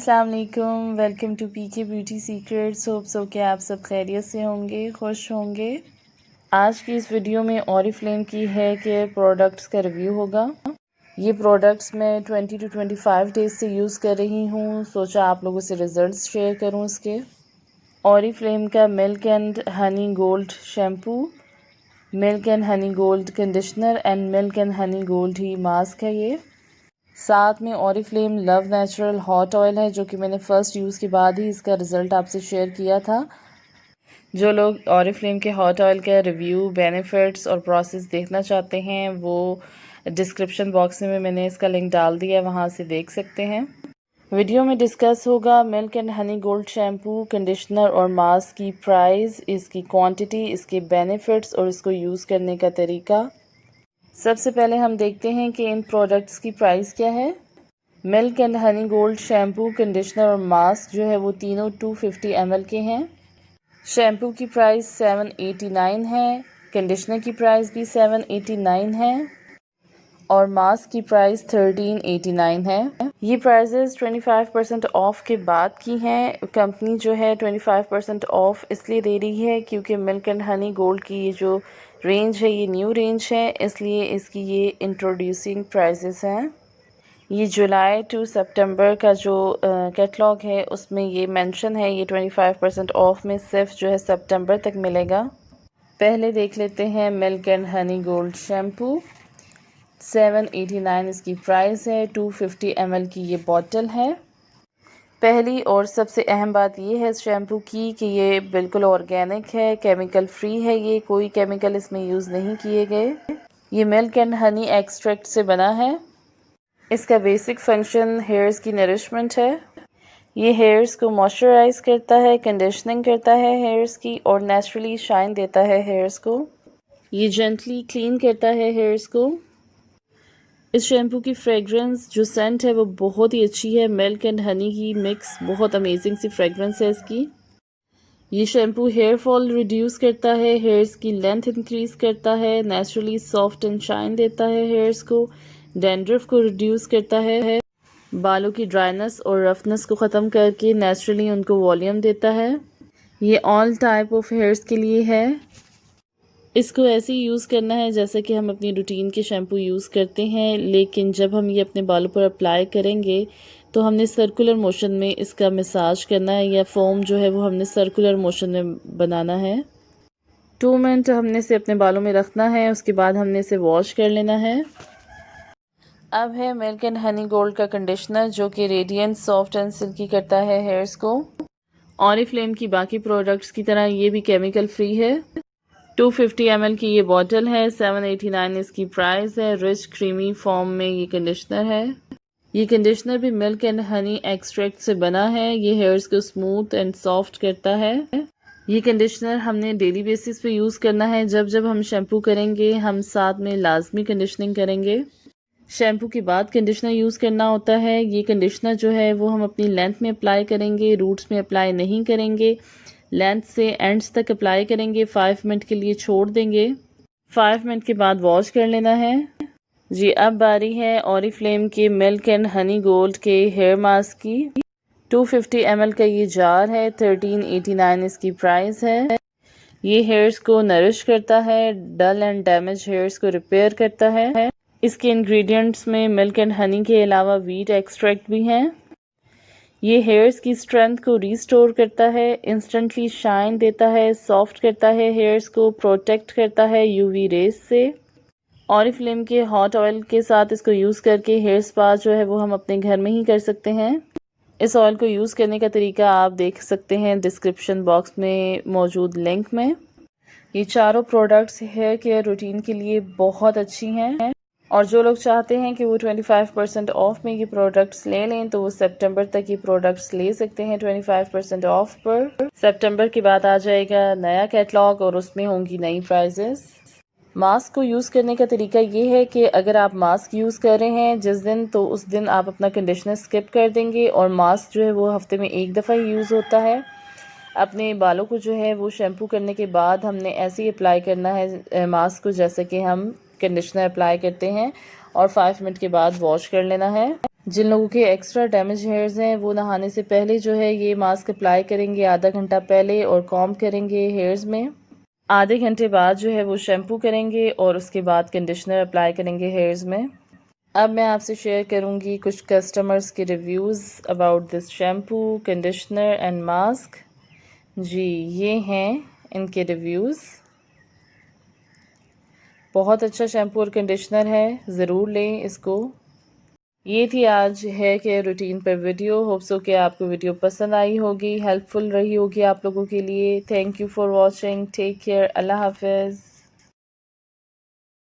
अस्सलाम वालेकुम, welcome to PK beauty secrets. Hope so कि आप सब खैरियत से होंगे, खुश होंगे। आज की इस वीडियो में ऑरिफ्लेम की हेयर केयर प्रोडक्ट्स का रिव्यू होगा। ये प्रोडक्ट्स मैं 20 to 25 डेज से यूज़ कर रही हूँ। सोचा आप लोगों से रिज़ल्ट्स शेयर करूँ इसके। ऑरिफ्लेम का milk and honey gold shampoo, milk and honey gold conditioner and milk and honey gold he mask है ये। साथ में Oriflame love natural hot oil है, जो कि मैंने फ़र्स्ट यूज़ के बाद ही इसका रिज़ल्ट आपसे शेयर किया था। जो लोग ऑरिफ्लेम के हॉट ऑयल का रिव्यू, बेनिफिट्स और प्रोसेस देखना चाहते हैं वो डिस्क्रिप्शन बॉक्स में मैंने इसका लिंक डाल दिया है, वहाँ से देख सकते हैं। वीडियो में डिस्कस होगा milk and honey gold shampoo, conditioner और मास्क की प्राइस, इसकी क्वांटिटी, इसके बेनिफिट्स और इसको यूज़ करने का तरीका। सबसे पहले हम देखते हैं कि इन प्रोडक्ट्स की प्राइस क्या है। Milk and honey gold shampoo, conditioner और मास्क जो है वो तीनों 250 ml के हैं। शैम्पू की प्राइस 789 है, कंडीशनर की प्राइस भी 789 है और मास्क की प्राइस 1389 है। ये प्राइजेस 25% ऑफ के बाद की हैं। कंपनी जो है 25% ऑफ इसलिए दे रही है क्योंकि मिल्क एंड हनी गोल्ड की ये जो रेंज है ये न्यू रेंज है, इसलिए इसकी ये इंट्रोड्यूसिंग प्राइजेस हैं। ये जुलाई टू सितंबर का जो कैटलॉग है उसमें ये मेंशन है, ये 25% ऑफ में सिर्फ जो है सितंबर तक मिलेगा। पहले देख लेते हैं milk and honey gold shampoo. 789 इसकी प्राइस है, 250 ml की ये बॉटल है। पहली और सबसे अहम बात ये है इस शैम्पू की कि ये बिल्कुल ऑर्गेनिक है, केमिकल फ्री है, ये कोई केमिकल इसमें यूज़ नहीं किए गए। ये मिल्क एंड हनी एक्सट्रैक्ट से बना है। इसका बेसिक फंक्शन हेयर्स की नरिशमेंट है। ये हेयर्स को मॉइस्चराइज करता है, कंडीशनिंग करता है हेयर्स की और नेचुरली शाइन देता है हेयर्स को। ये जेंटली क्लीन करता है हेयर्स को। इस शैम्पू की फ्रेगरेंस जो सेंट है वो बहुत ही अच्छी है। मिल्क एंड हनी की मिक्स बहुत अमेजिंग सी फ्रेगरेंस है इसकी। ये शैम्पू हेयर फॉल रिड्यूस करता है, हेयर्स की लेंथ इंक्रीज करता है, नेचुरली सॉफ्ट एंड शाइन देता है हेयर्स को, डैंड्रफ को रिड्यूस करता है, बालों की ड्राइनेस और रफनेस को ख़त्म करके नेचुरली उनको वॉल्यूम देता है। ये ऑल टाइप ऑफ हेयर्स के लिए है। इसको ऐसे ही यूज़ करना है जैसे कि हम अपनी रूटीन के शैम्पू यूज़ करते हैं, लेकिन जब हम ये अपने बालों पर अप्लाई करेंगे तो हमने सर्कुलर मोशन में इसका मसाज करना है, या फोम जो है वो हमने सर्कुलर मोशन में बनाना है। 2 मिनट हमने इसे अपने बालों में रखना है, उसके बाद हमने इसे वॉश कर लेना है। अब है मिल्क एंड हनी गोल्ड का कंडीशनर, जो कि रेडियंट, सॉफ्ट एंड सिल्की करता है हेयर्स को। ऑरिफ्लेम की बाकी प्रोडक्ट्स की तरह ये भी केमिकल फ्री है। 250 ml की ये बॉटल है, 789 इसकी प्राइस है। रिच क्रीमी फॉर्म में ये कंडीशनर है। ये कंडीशनर भी मिल्क एंड हनी एक्सट्रैक्ट से बना है। ये हेयर्स को स्मूथ एंड सॉफ्ट करता है। ये कंडीशनर हमने डेली बेसिस पे यूज़ करना है। जब जब हम शैम्पू करेंगे हम साथ में लाजमी कंडीशनिंग करेंगे। शैम्पू के बाद कंडीशनर यूज़ करना होता है। ये कंडीशनर जो है वो हम अपनी लेंथ में अप्लाई करेंगे, रूट्स में अप्लाई नहीं करेंगे। लेंथ से एंड्स तक अप्लाई करेंगे, 5 मिनट के लिए छोड़ देंगे। 5 मिनट के बाद वॉश कर लेना है। जी अब बारी है ऑरिफ्लेम के मिल्क एंड हनी गोल्ड के हेयर मास्क की। 250 ml का ये जार है, 1389 इसकी प्राइस है। ये हेयर्स को नरिश करता है, डल एंड डैमेज हेयर्स को रिपेयर करता है। इसके इंग्रेडिएंट्स में मिल्क एंड हनी के अलावा वीट एक्सट्रैक्ट भी हैं। ये हेयर्स की स्ट्रेंथ को रिस्टोर करता है, इंस्टेंटली शाइन देता है, सॉफ्ट करता है हेयर्स को, प्रोटेक्ट करता है यूवी रेज से। ऑरिफ्लेम के हॉट ऑयल के साथ इसको यूज़ करके हेयर स्पा जो है वो हम अपने घर में ही कर सकते हैं। इस ऑयल को यूज़ करने का तरीका आप देख सकते हैं डिस्क्रिप्शन बॉक्स में मौजूद लिंक में। ये चारों प्रोडक्ट्स हेयर केयर रूटीन के लिए बहुत अच्छी हैं और जो लोग चाहते हैं कि वो 25% ऑफ में ये प्रोडक्ट्स ले लें तो वो सितंबर तक ये प्रोडक्ट्स ले सकते हैं 25% ऑफ पर। सितंबर के बाद आ जाएगा नया कैटलॉग और उसमें होंगी नई प्राइजेस। मास्क को यूज़ करने का तरीका ये है कि अगर आप मास्क यूज़ कर रहे हैं जिस दिन, तो उस दिन आप अपना कंडीशनर स्किप कर देंगे और मास्क जो है वो हफ्ते में एक दफ़ा ही यूज़ होता है। अपने बालों को जो है वो शैम्पू करने के बाद हमने ऐसे ही अप्लाई करना है मास्क को जैसे कि हम कंडीशनर अप्लाई करते हैं और 5 मिनट के बाद वॉश कर लेना है। जिन लोगों के एक्स्ट्रा डैमेज हेयर्स हैं वो नहाने से पहले जो है ये मास्क अप्लाई करेंगे आधा घंटा पहले और कॉम्ब करेंगे हेयर्स में। आधे घंटे बाद जो है वो शैम्पू करेंगे और उसके बाद कंडीशनर अप्लाई करेंगे हेयर्स में। अब मैं आपसे शेयर करूंगी कुछ कस्टमर्स के reviews about this shampoo, conditioner and mask. जी ये हैं इनके रिव्यूज़। बहुत अच्छा शैम्पू और कंडीशनर है, ज़रूर लें इसको। ये थी आज हेयर केयर रूटीन पर वीडियो। होप सो कि आपको वीडियो पसंद आई होगी, हेल्पफुल रही होगी आप लोगों के लिए। Thank you for watching. Take care. अल्लाह हाफिज़।